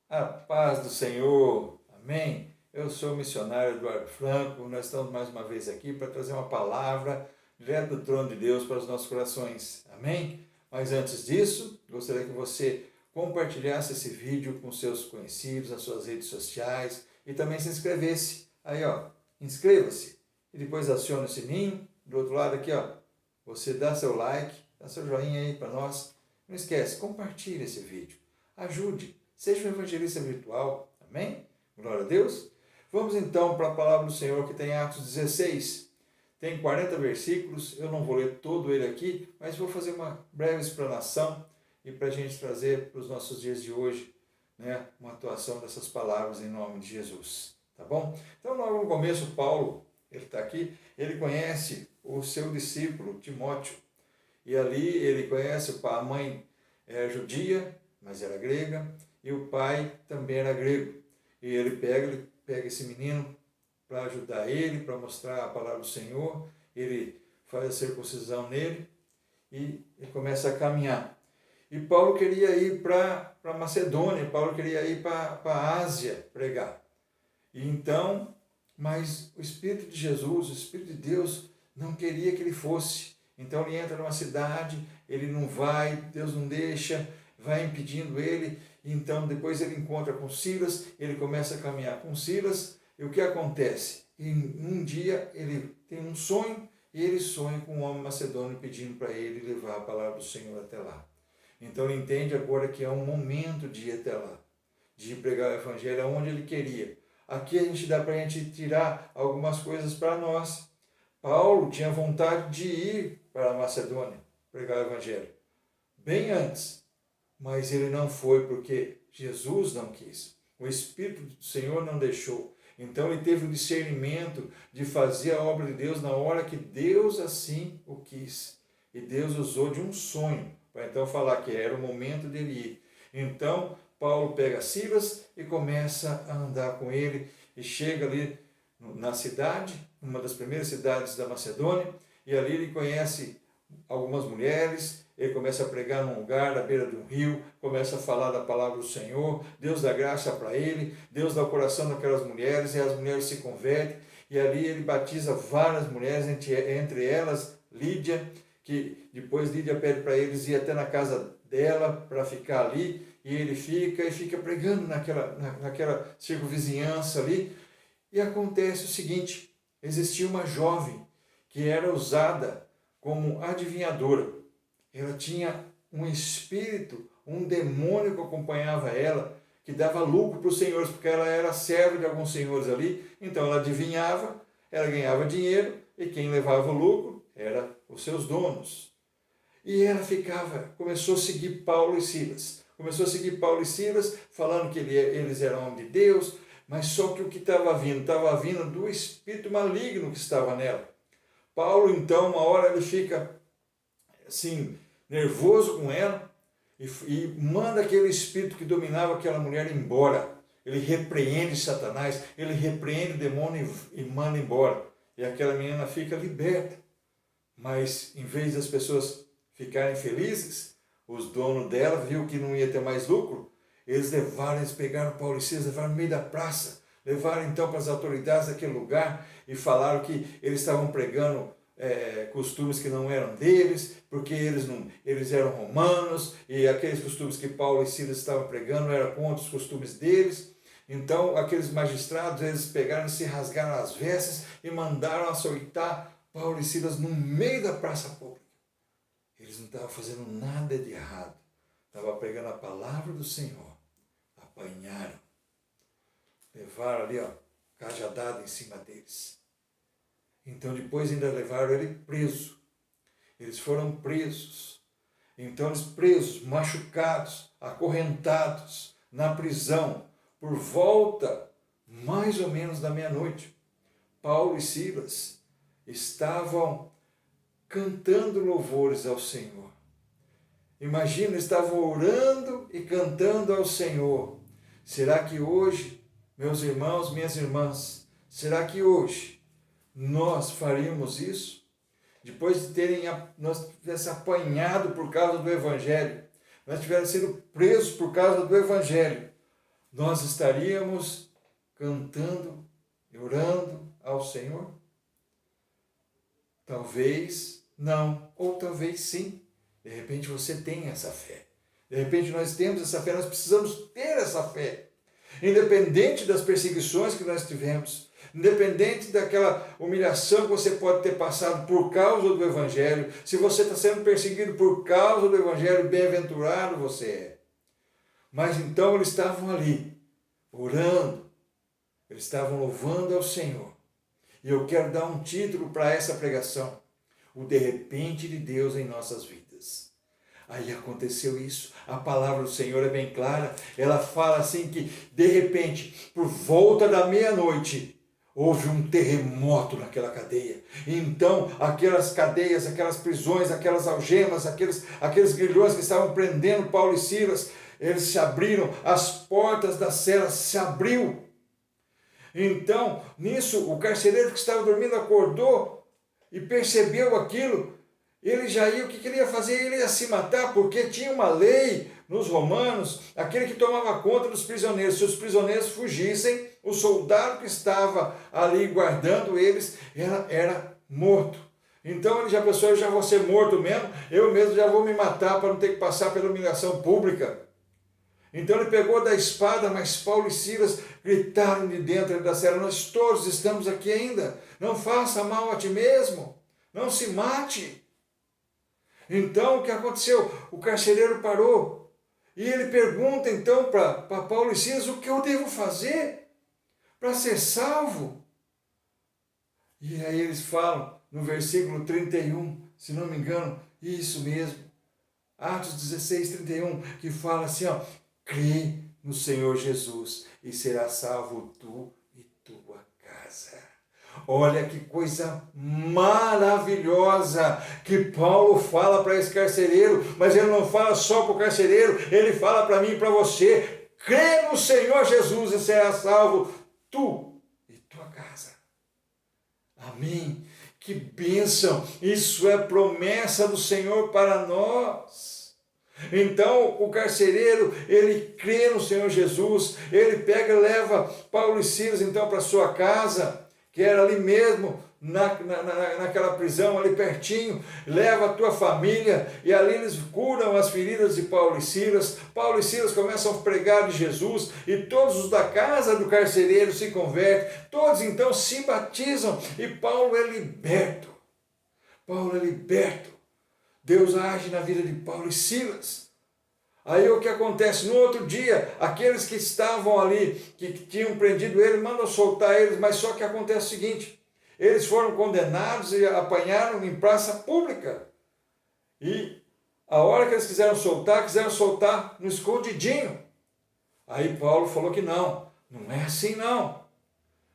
A paz do Senhor, amém? Eu sou o missionário Eduardo Franco, nós estamos mais uma vez aqui para trazer uma palavra direto do trono de Deus para os nossos corações, amém? Mas antes disso, gostaria que você compartilhasse esse vídeo com seus conhecidos, nas suas redes sociais e também se inscrevesse. Aí, ó, inscreva-se e depois acione o sininho. Do outro lado aqui, ó, você dá seu like, dá seu joinha aí para nós. Não esquece, compartilhe esse vídeo, ajude. Seja um evangelista virtual. Amém? Glória a Deus. Vamos então para a palavra do Senhor que tem Atos 16. Tem 40 versículos. Eu não vou ler todo ele aqui, mas vou fazer uma breve explanação e para a gente trazer para os nossos dias de hoje, né, uma atuação dessas palavras em nome de Jesus. Tá bom? Então, logo no começo, Paulo, ele está aqui, ele conhece o seu discípulo Timóteo. E ali ele conhece a mãe judia, mas era grega, e o pai também era grego. E ele pega esse menino para ajudar ele, para mostrar a palavra do Senhor. Ele faz a circuncisão nele e ele começa a caminhar. E Paulo queria ir para Macedônia, Paulo queria ir para a Ásia pregar. E então, mas o Espírito de Jesus, o Espírito de Deus, não queria que ele fosse. Então ele entra numa cidade, ele não vai, Deus não deixa, vai impedindo ele. Então depois ele encontra com Silas, ele começa a caminhar com Silas. E o que acontece? Um dia ele tem um sonho e ele sonha com um homem macedônio pedindo para ele levar a palavra do Senhor até lá. Então ele entende agora que é um momento de ir até lá, de ir pregar o evangelho aonde ele queria. Aqui a gente dá para a gente tirar algumas coisas para nós. Paulo tinha vontade de ir para a Macedônia pregar o evangelho, bem antes, mas ele não foi porque Jesus não quis. O Espírito do Senhor não deixou. Então ele teve o discernimento de fazer a obra de Deus na hora que Deus assim o quis. E Deus usou de um sonho para então falar que era o momento dele ir. Então Paulo pega Silas e começa a andar com ele e chega ali na cidade, uma das primeiras cidades da Macedônia, e ali ele conhece algumas mulheres, ele começa a pregar num lugar, à beira de um rio, começa a falar da palavra do Senhor, Deus dá graça para ele, Deus dá o coração daquelas mulheres, e as mulheres se convertem, e ali ele batiza várias mulheres, entre elas Lídia, que depois Lídia pede para eles ir até na casa dela, para ficar ali, e ele fica pregando naquela circunvizinhança ali, e acontece o seguinte, existia uma jovem que era usada como adivinhadora. Ela tinha um espírito, um demônio que acompanhava ela, que dava lucro para os senhores, porque ela era serva de alguns senhores ali, então ela adivinhava, ela ganhava dinheiro, e quem levava o lucro eram os seus donos. E ela começou a seguir Paulo e Silas. Começou a seguir Paulo e Silas, falando que eles eram homens de Deus, mas só que o que estava vindo do espírito maligno que estava nela. Paulo, então, uma hora ele fica assim, nervoso com ela e manda aquele espírito que dominava aquela mulher embora. Ele repreende Satanás, ele repreende o demônio e manda embora. E aquela menina fica liberta. Mas em vez das pessoas ficarem felizes, os donos dela viu que não ia ter mais lucro, eles pegaram Paulo e Silas, levaram no meio da praça, levaram então para as autoridades daquele lugar e falaram que eles estavam pregando costumes que não eram deles, porque eles eram romanos, e aqueles costumes que Paulo e Silas estavam pregando eram contra os costumes deles. Então aqueles magistrados, eles pegaram e se rasgaram as vestes e mandaram açoitar Paulo e Silas no meio da praça pública. Eles não estavam fazendo nada de errado, estavam pregando a palavra do Senhor. Apanharam, levaram ali, ó, cajadada em cima deles. Então depois ainda levaram ele preso. Eles foram presos. Então eles presos, machucados, acorrentados, na prisão, por volta mais ou menos da meia-noite. Paulo e Silas estavam cantando louvores ao Senhor. Imagina, estavam orando e cantando ao Senhor. Será que hoje, meus irmãos, minhas irmãs, será que hoje nós faríamos isso? Depois de nós tivéssemos apanhado por causa do Evangelho, nós tivéssemos sido presos por causa do Evangelho, nós estaríamos cantando e orando ao Senhor? Talvez não, ou talvez sim. De repente você tem essa fé. De repente nós temos essa fé, nós precisamos ter essa fé. Independente das perseguições que nós tivemos, independente daquela humilhação que você pode ter passado por causa do Evangelho, se você está sendo perseguido por causa do Evangelho, bem-aventurado você é. Mas então eles estavam ali, orando, eles estavam louvando ao Senhor. E eu quero dar um título para essa pregação: o de repente de Deus em nossas vidas. Aí aconteceu isso, a palavra do Senhor é bem clara, ela fala assim que, de repente, por volta da meia-noite, houve um terremoto naquela cadeia. Então, aquelas cadeias, aquelas prisões, aquelas algemas, aqueles grilhões que estavam prendendo Paulo e Silas, eles se abriram, as portas das celas se abriu. Então, nisso, o carcereiro que estava dormindo acordou e percebeu aquilo. Ele já ia, o que ele ia fazer? Ele ia se matar, porque tinha uma lei nos romanos, aquele que tomava conta dos prisioneiros. Se os prisioneiros fugissem, o soldado que estava ali guardando eles era morto. Então ele já pensou: eu já vou ser morto mesmo, eu mesmo já vou me matar para não ter que passar pela humilhação pública. Então ele pegou da espada, mas Paulo e Silas gritaram de dentro da cela: nós todos estamos aqui ainda, não faça mal a ti mesmo, não se mate. Então o que aconteceu? O carcereiro parou e ele pergunta então para Paulo e Silas: o que eu devo fazer para ser salvo? E aí eles falam no versículo 31, se não me engano, isso mesmo, Atos 16, 31, que fala assim, ó: crê no Senhor Jesus e será salvo tu e tua casa. Olha que coisa maravilhosa que Paulo fala para esse carcereiro, mas ele não fala só para o carcereiro, ele fala para mim e para você: crê no Senhor Jesus e será salvo tu e tua casa. Amém? Que bênção! Isso é promessa do Senhor para nós. Então o carcereiro, ele crê no Senhor Jesus, ele pega e leva Paulo e Silas então para sua casa, que era ali mesmo, naquela prisão, ali pertinho. Leva a tua família, e ali eles curam as feridas de Paulo e Silas. Paulo e Silas começam a pregar de Jesus, e todos os da casa do carcereiro se convertem, todos então se batizam, e Paulo é liberto. Paulo é liberto. Deus age na vida de Paulo e Silas. Aí o que acontece? No outro dia, aqueles que estavam ali, que tinham prendido ele, mandam soltar eles, mas só que acontece o seguinte: eles foram condenados e apanharam em praça pública. E a hora que eles quiseram soltar no escondidinho. Aí Paulo falou que não é assim não.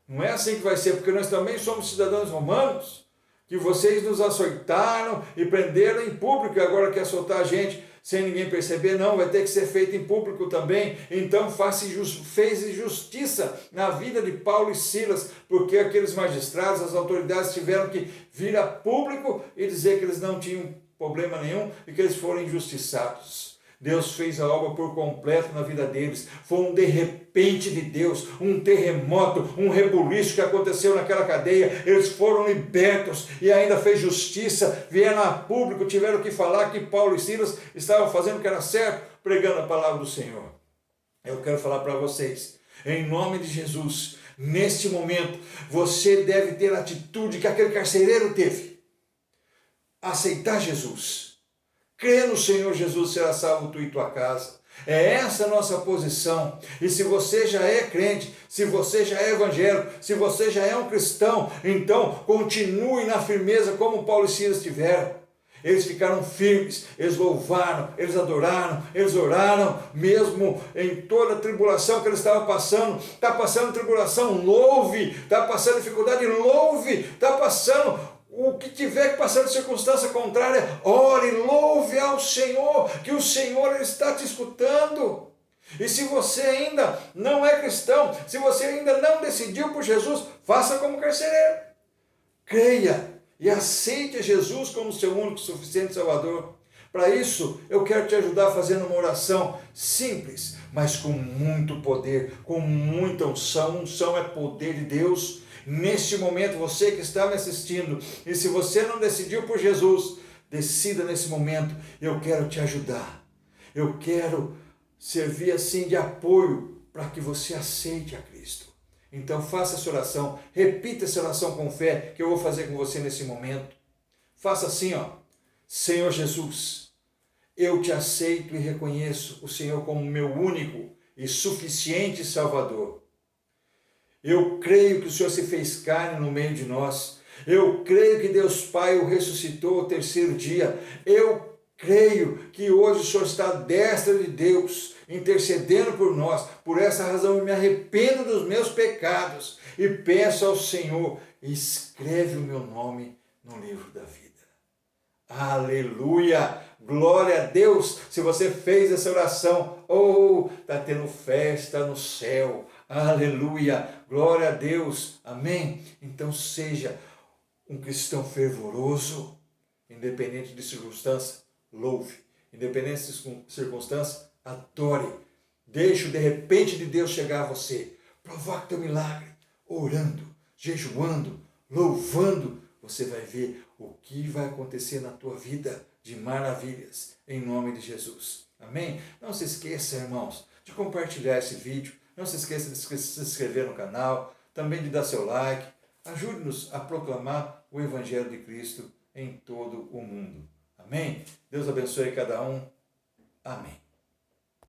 Não é assim que vai ser, porque nós também somos cidadãos romanos, que vocês nos açoitaram e prenderam em público, e agora quer soltar a gente sem ninguém perceber? Não, vai ter que ser feito em público também. Então fez justiça na vida de Paulo e Silas, porque aqueles magistrados, as autoridades tiveram que vir a público e dizer que eles não tinham problema nenhum e que eles foram injustiçados. Deus fez a obra por completo na vida deles. Foi um de repente de Deus, um terremoto, um rebuliço que aconteceu naquela cadeia. Eles foram libertos e ainda fez justiça. Vieram a público, tiveram que falar que Paulo e Silas estavam fazendo o que era certo, pregando a palavra do Senhor. Eu quero falar para vocês, em nome de Jesus, neste momento, você deve ter a atitude que aquele carcereiro teve: aceitar Jesus. Crê no Senhor Jesus, será salvo tu e tua casa. É essa a nossa posição. E se você já é crente, se você já é evangélico, se você já é um cristão, então continue na firmeza como Paulo e Silas tiveram. Eles ficaram firmes, eles louvaram, eles adoraram, eles oraram, mesmo em toda a tribulação que eles estavam passando. Está passando tribulação, louve. Está passando dificuldade, louve. Está passando o que tiver que passar de circunstância contrária, ore, louve ao Senhor, que o Senhor está te escutando. E se você ainda não é cristão, se você ainda não decidiu por Jesus, faça como carcereiro. Creia e aceite Jesus como seu único e suficiente Salvador. Para isso, eu quero te ajudar fazendo uma oração simples, mas com muito poder, com muita unção. Unção é poder de Deus. Neste momento, você que está me assistindo, e se você não decidiu por Jesus, decida nesse momento. Eu quero te ajudar. Eu quero servir assim de apoio para que você aceite a Cristo. Então faça essa oração, repita essa oração com fé que eu vou fazer com você nesse momento. Faça assim, ó. Senhor Jesus, eu te aceito e reconheço o Senhor como meu único e suficiente Salvador. Eu creio que o Senhor se fez carne no meio de nós. Eu creio que Deus Pai o ressuscitou ao terceiro dia. Eu creio que hoje o Senhor está à destra de Deus, intercedendo por nós. Por essa razão eu me arrependo dos meus pecados e peço ao Senhor, escreve o meu nome no livro da vida. Aleluia! Glória a Deus! Se você fez essa oração, está tendo festa no céu. Aleluia! Glória a Deus! Amém? Então seja um cristão fervoroso, independente de circunstância, louve. Independente de circunstância, adore. Deixe o de repente de Deus chegar a você. Provoque teu milagre, orando, jejuando, louvando. Você vai ver o que vai acontecer na tua vida de maravilhas, em nome de Jesus. Amém? Não se esqueça, irmãos, de compartilhar esse vídeo. Não se esqueça de se inscrever no canal, também de dar seu like. Ajude-nos a proclamar o Evangelho de Cristo em todo o mundo. Amém? Deus abençoe cada um. Amém.